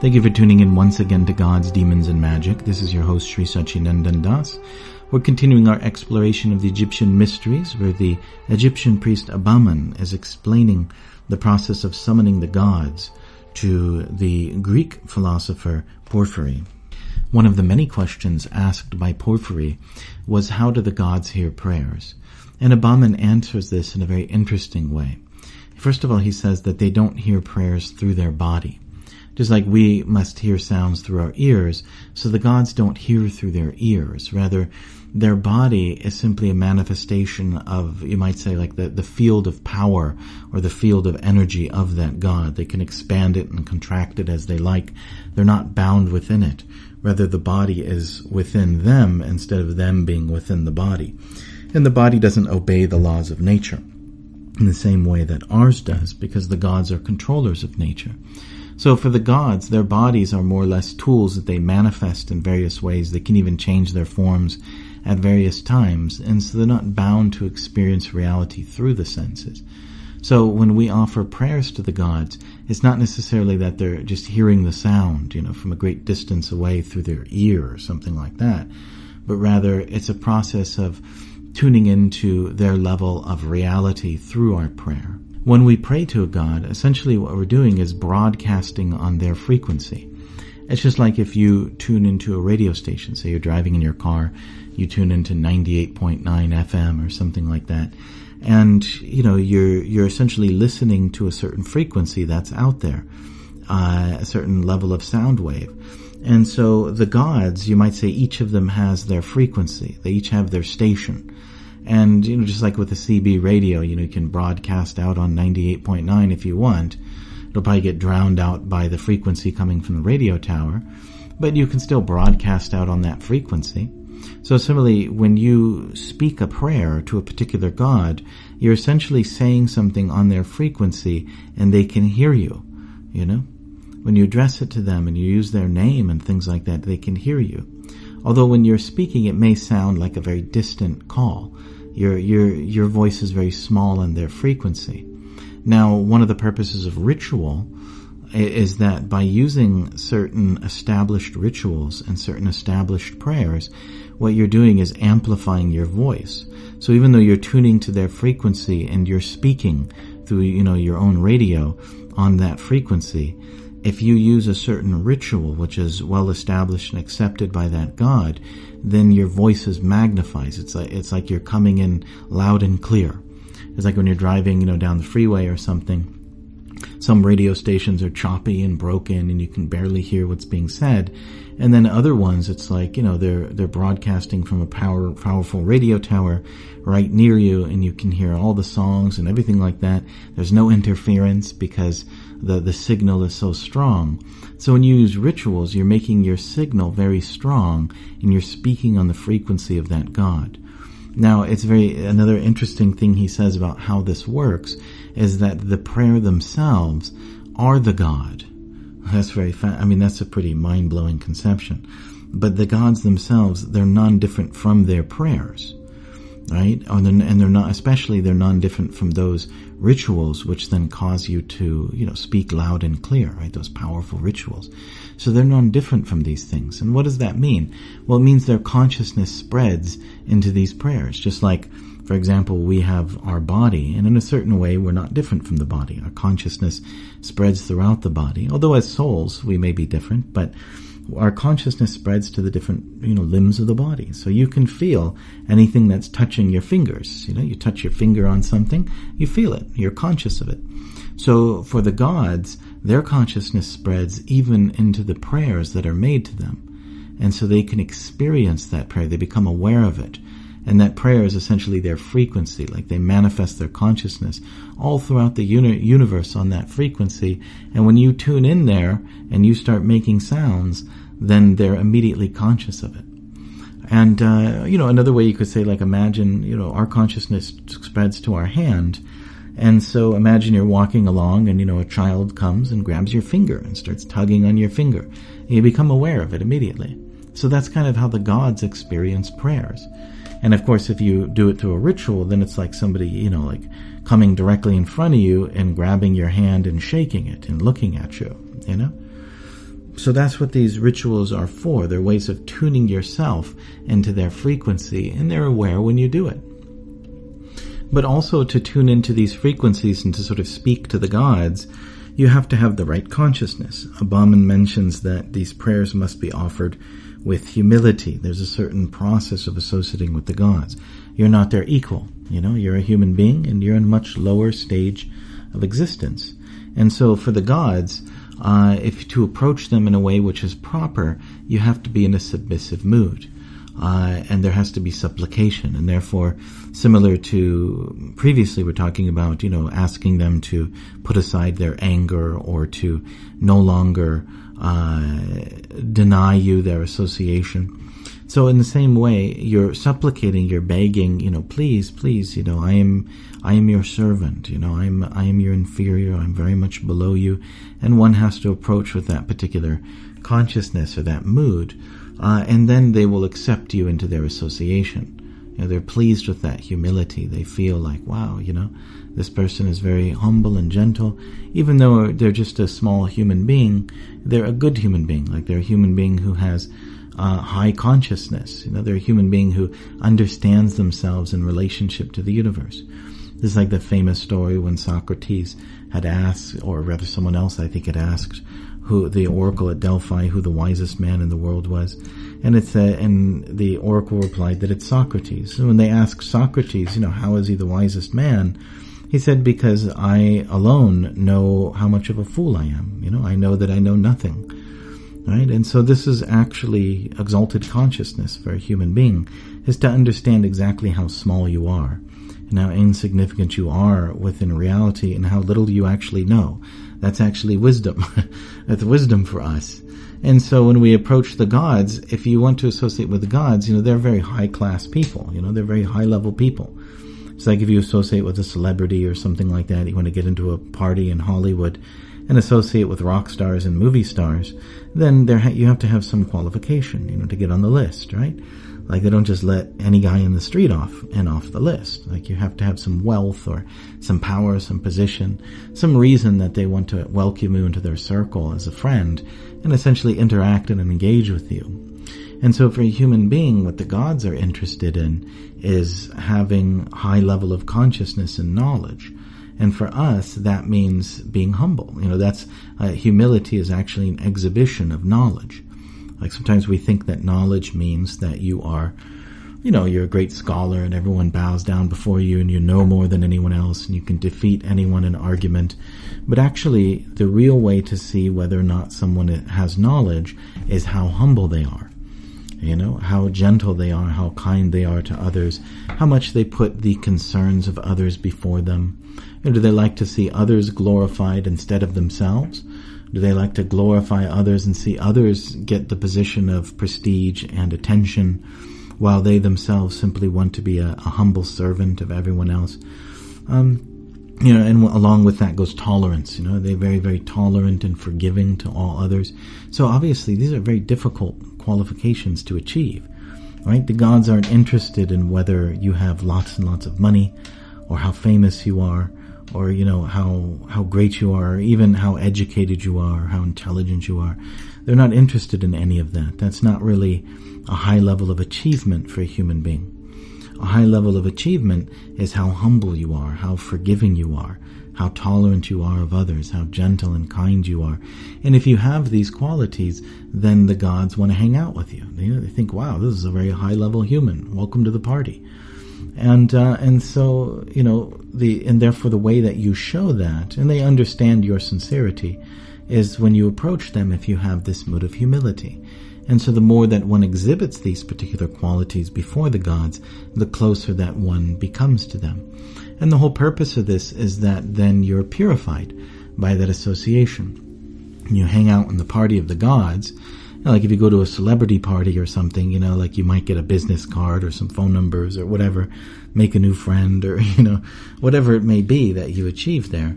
Thank you for tuning in once again to Gods, Demons, and Magic. This is your host, Sri Sachinandan Das. We're continuing our exploration of the Egyptian mysteries, where the Egyptian priest Abaman is explaining the process of summoning the gods to the Greek philosopher Porphyry. One of the many questions asked by Porphyry was, how do the gods hear prayers? And Abaman answers this in a very interesting way. First of all, he says that they don't hear prayers through their body. Just like we must hear sounds through our ears, so the gods don't hear through their ears. Rather, their body is simply a manifestation of, you might say, like the field of power or the field of energy of that god. They can expand it and contract it as they like. They're not bound within it. Rather, the body is within them instead of them being within the body. And the body doesn't obey the laws of nature in the same way that ours does, because the gods are controllers of nature. So for the gods, their bodies are more or less tools that they manifest in various ways. They can even change their forms at various times, and so they're not bound to experience reality through the senses. So when we offer prayers to the gods, it's not necessarily that they're just hearing the sound, from a great distance away through their ear or something like that, but rather it's a process of tuning into their level of reality through our prayer. When we pray to a god, essentially what we're doing is broadcasting on their frequency. It's just like if you tune into a radio station, say you're driving in your car, you tune into 98.9 FM or something like that, and you're essentially listening to a certain frequency that's out there, a certain level of sound wave. And so the gods, you might say, each of them has their frequency. They each have their station. And, just like with a CB radio, you can broadcast out on 98.9 if you want. It'll probably get drowned out by the frequency coming from the radio tower, but you can still broadcast out on that frequency. So similarly, when you speak a prayer to a particular god, you're essentially saying something on their frequency and they can hear you, When you address it to them and you use their name and things like that, they can hear you. Although when you're speaking, it may sound like a very distant call. Your voice is very small in their frequency. Now, one of the purposes of ritual is that by using certain established rituals and certain established prayers, what you're doing is amplifying your voice. So even though you're tuning to their frequency and you're speaking through, your own radio on that frequency, if you use a certain ritual which is well established and accepted by that god, then your voice is magnified. It's like you're coming in loud and clear. It's like when you're driving, down the freeway or something. Some radio stations are choppy and broken and you can barely hear what's being said. And then other ones, it's like, they're broadcasting from a powerful radio tower right near you, and you can hear all the songs and everything like that. There's no interference because the signal is so strong. So when you use rituals, you're making your signal very strong and you're speaking on the frequency of that god. Now, it's another interesting thing he says about how this works is that the prayer themselves are the god. That's that's a pretty mind-blowing conception. But the gods themselves, they're non-different from their prayers, right? And they're not, especially they're non-different from those rituals which then cause you to, speak loud and clear, right? Those powerful rituals. So they're non-different from these things. And what does that mean? Well, it means their consciousness spreads into these prayers. Just like, for example, we have our body, and in a certain way, we're not different from the body. Our consciousness spreads throughout the body. Although as souls, we may be different, but our consciousness spreads to the different, limbs of the body. So you can feel anything that's touching your fingers. You touch your finger on something, you feel it. You're conscious of it. So for the gods, their consciousness spreads even into the prayers that are made to them. And so they can experience that prayer. They become aware of it. And that prayer is essentially their frequency, like they manifest their consciousness all throughout the universe on that frequency. And when you tune in there and you start making sounds, then they're immediately conscious of it. And, another way you could say, like, imagine, our consciousness spreads to our hand. And so imagine you're walking along and, a child comes and grabs your finger and starts tugging on your finger. And you become aware of it immediately. So that's kind of how the gods experience prayers. And of course, if you do it through a ritual, then it's like somebody, like coming directly in front of you and grabbing your hand and shaking it and looking at you, So that's what these rituals are for. They're ways of tuning yourself into their frequency, and they're aware when you do it. But also to tune into these frequencies and to sort of speak to the gods, you have to have the right consciousness. Abaman mentions that these prayers must be offered with humility. There's a certain process of associating with the gods. You're not their equal. You're a human being and you're in a much lower stage of existence. And so for the gods, if to approach them in a way which is proper, you have to be in a submissive mood. And there has to be supplication, and therefore, similar to previously we're talking about, asking them to put aside their anger or to no longer deny you their association. So in the same way, you're supplicating, you're begging, please, I am your servant, I am your inferior, I'm very much below you, and one has to approach with that particular consciousness or that mood. And then they will accept you into their association. They're pleased with that humility. They feel like, wow, this person is very humble and gentle. Even though they're just a small human being, they're a good human being. Like they're a human being who has high consciousness. They're a human being who understands themselves in relationship to the universe. This is like the famous story when Socrates had asked, or rather someone else I think had asked, who the oracle at Delphi, who the wisest man in the world was, and and the oracle replied that it's Socrates. So when they asked Socrates, how is he the wisest man? He said, because I alone know how much of a fool I am. I know that I know nothing, right? And so this is actually exalted consciousness for a human being, is to understand exactly how small you are, and how insignificant you are within reality, and how little you actually know. That's actually wisdom. That's wisdom for us. And so when we approach the gods, if you want to associate with the gods, they're very high-class people. They're very high-level people. It's like if you associate with a celebrity or something like that, you want to get into a party in Hollywood and associate with rock stars and movie stars, then you have to have some qualification, to get on the list, right? Like they don't just let any guy in the street off the list. Like you have to have some wealth or some power, some position, some reason that they want to welcome you into their circle as a friend and essentially interact and engage with you. And so for a human being, what the gods are interested in is having high level of consciousness and knowledge. And for us, that means being humble. That's humility is actually an exhibition of knowledge. Like sometimes we think that knowledge means that you are, you're a great scholar and everyone bows down before you and you know more than anyone else and you can defeat anyone in argument. But actually, the real way to see whether or not someone has knowledge is how humble they are. How gentle they are, how kind they are to others, how much they put the concerns of others before them. Do they like to see others glorified instead of themselves? Do they like to glorify others and see others get the position of prestige and attention while they themselves simply want to be a humble servant of everyone else? And along with that goes tolerance. They're very, very tolerant and forgiving to all others. So obviously these are very difficult qualifications to achieve, right? The gods aren't interested in whether you have lots and lots of money or how famous you are, or how great you are, or even how educated you are, or how intelligent you are. They're not interested in any of that. That's not really a high level of achievement for a human being. A high level of achievement is how humble you are, how forgiving you are, how tolerant you are of others, how gentle and kind you are. And if you have these qualities, then the gods want to hang out with you. They think, wow, this is a very high level human. Welcome to the party. And so, and therefore the way that you show that, and they understand your sincerity, is when you approach them if you have this mood of humility. And so the more that one exhibits these particular qualities before the gods, the closer that one becomes to them. And the whole purpose of this is that then you're purified by that association. You hang out in the party of the gods. Like if you go to a celebrity party or something, like you might get a business card or some phone numbers or whatever, make a new friend or, whatever it may be that you achieve there.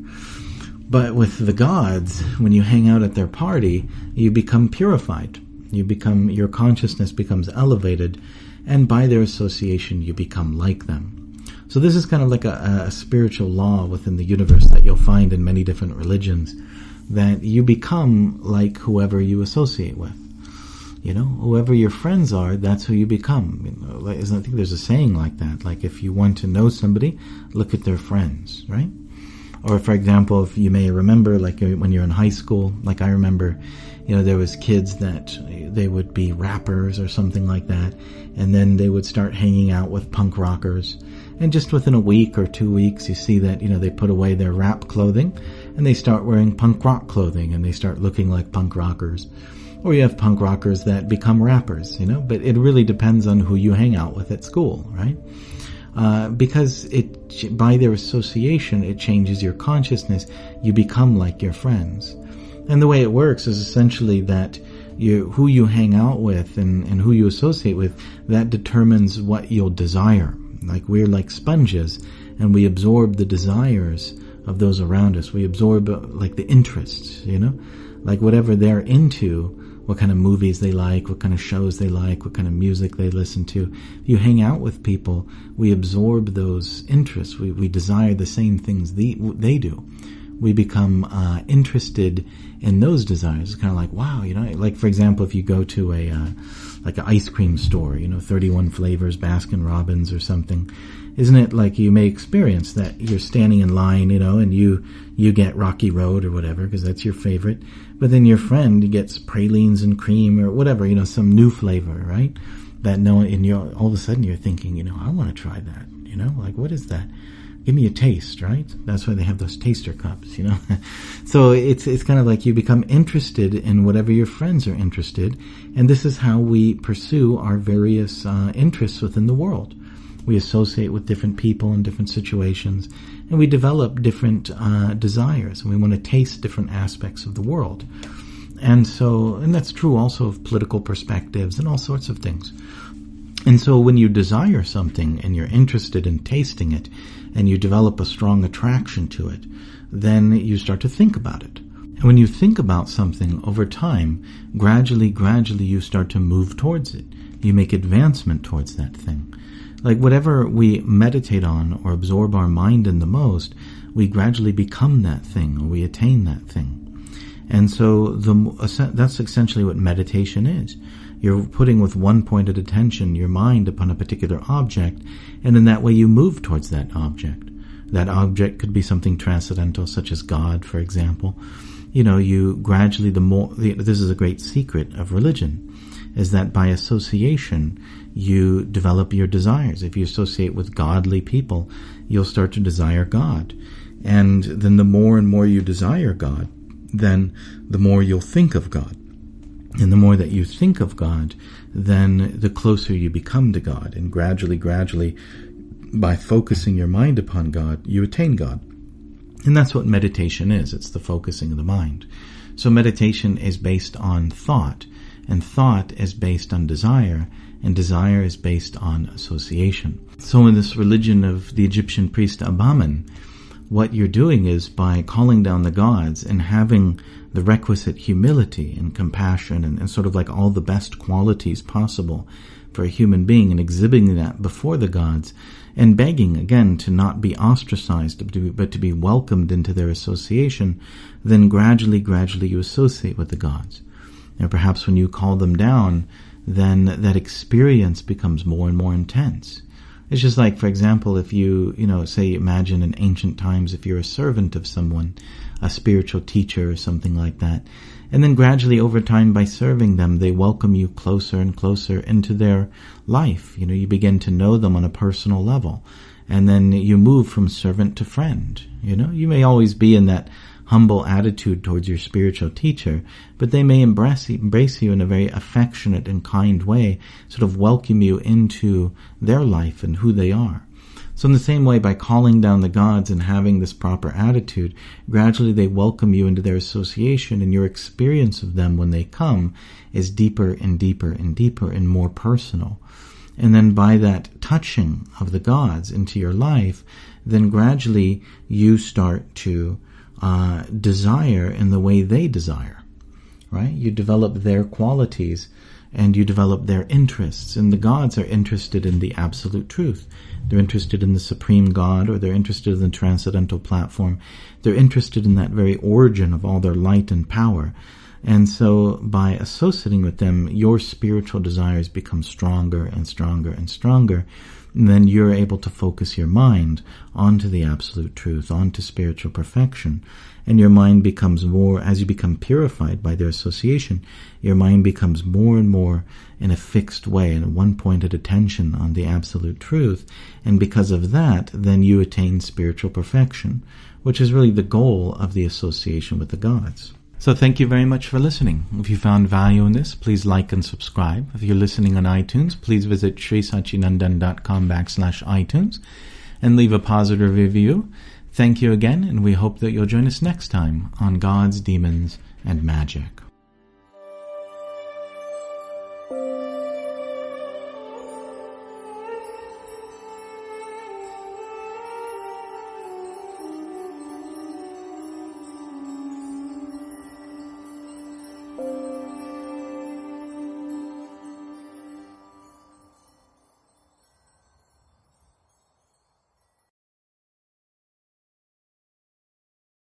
But with the gods, when you hang out at their party, you become purified. Your consciousness becomes elevated, and by their association, you become like them. So this is kind of like a spiritual law within the universe that you'll find in many different religions, that you become like whoever you associate with. Whoever your friends are, that's who you become. I think there's a saying like that. Like, if you want to know somebody, look at their friends, right? Or, for example, if you may remember, like when you're in high school, like I remember, there was kids that they would be rappers or something like that, and then they would start hanging out with punk rockers. And just within a week or 2 weeks, you see that, they put away their rap clothing and they start wearing punk rock clothing and they start looking like punk rockers. Or you have punk rockers that become rappers, but it really depends on who you hang out with at school, right? Because by their association, it changes your consciousness. You become like your friends. And the way it works is essentially that who you hang out with and who you associate with, that determines what you'll desire. Like, we're like sponges, and we absorb the desires of those around us. We absorb like the interests, like whatever they're into, what kind of movies they like, what kind of shows they like, what kind of music they listen to. If you hang out with people, we absorb those interests. We desire the same things they do. We become interested in those desires. It's kind of like, wow, like, for example, if you go to like an ice cream store, 31 flavors, Baskin Robbins or something, isn't it like you may experience that you're standing in line, and you get Rocky Road or whatever because that's your favorite, but then your friend gets pralines and cream or whatever, some new flavor, right? That all of a sudden you're thinking, I want to try that, like, what is that? Give me a taste, right? That's why they have those taster cups, So it's kind of like you become interested in whatever your friends are interested, and this is how we pursue our various interests within the world. We associate with different people in different situations, and we develop different desires, and we want to taste different aspects of the world. And that's true also of political perspectives and all sorts of things. And so when you desire something and you're interested in tasting it and you develop a strong attraction to it, then you start to think about it. And when you think about something over time, gradually you start to move towards it. You make advancement towards that thing. Like, whatever we meditate on or absorb our mind in the most, we gradually become that thing, or we attain that thing. And so that's essentially what meditation is. You're putting with one pointed attention your mind upon a particular object, and in that way you move towards that object. That object could be something transcendental, such as God, for example. You gradually, this is a great secret of religion, is that by association you develop your desires. If you associate with godly people, you'll start to desire God. And then the more and more you desire God, then the more you'll think of God. And the more that you think of God, then the closer you become to God. And gradually, by focusing your mind upon God, you attain God. And that's what meditation is. It's the focusing of the mind. So meditation is based on thought, and thought is based on desire, and desire is based on association. So in this religion of the Egyptian priest Abamen, what you're doing is, by calling down the gods and having the requisite humility and compassion and sort of like all the best qualities possible for a human being, and exhibiting that before the gods, and begging again to not be ostracized but to be welcomed into their association, then gradually you associate with the gods. And perhaps when you call them down, then that experience becomes more and more intense. It's just like, for example, if you say, imagine in ancient times, if you're a servant of someone, a spiritual teacher or something like that, and then gradually over time, by serving them, they welcome you closer and closer into their life. You begin to know them on a personal level, and then you move from servant to friend. You may always be in that humble attitude towards your spiritual teacher, but they may embrace you in a very affectionate and kind way, sort of welcome you into their life and who they are. So in the same way, by calling down the gods and having this proper attitude, gradually they welcome you into their association, and your experience of them when they come is deeper and deeper and deeper and more personal. And then by that touching of the gods into your life, then gradually you start to desire in the way they desire, right? You develop their qualities and you develop their interests. And the gods are interested in the absolute truth. They're interested in the supreme God, or they're interested in the transcendental platform. They're interested in that very origin of all their light and power. And so by associating with them, your spiritual desires become stronger and stronger and stronger. And then you're able to focus your mind onto the absolute truth, onto spiritual perfection. And your mind becomes more, as you become purified by their association, your mind becomes more and more in a fixed way, in a one-pointed attention on the absolute truth. And because of that, then you attain spiritual perfection, which is really the goal of the association with the gods. So thank you very much for listening. If you found value in this, please like and subscribe. If you're listening on iTunes, please visit srisachinandan.com/iTunes and leave a positive review. Thank you again, and we hope that you'll join us next time on Gods, Demons, and Magic.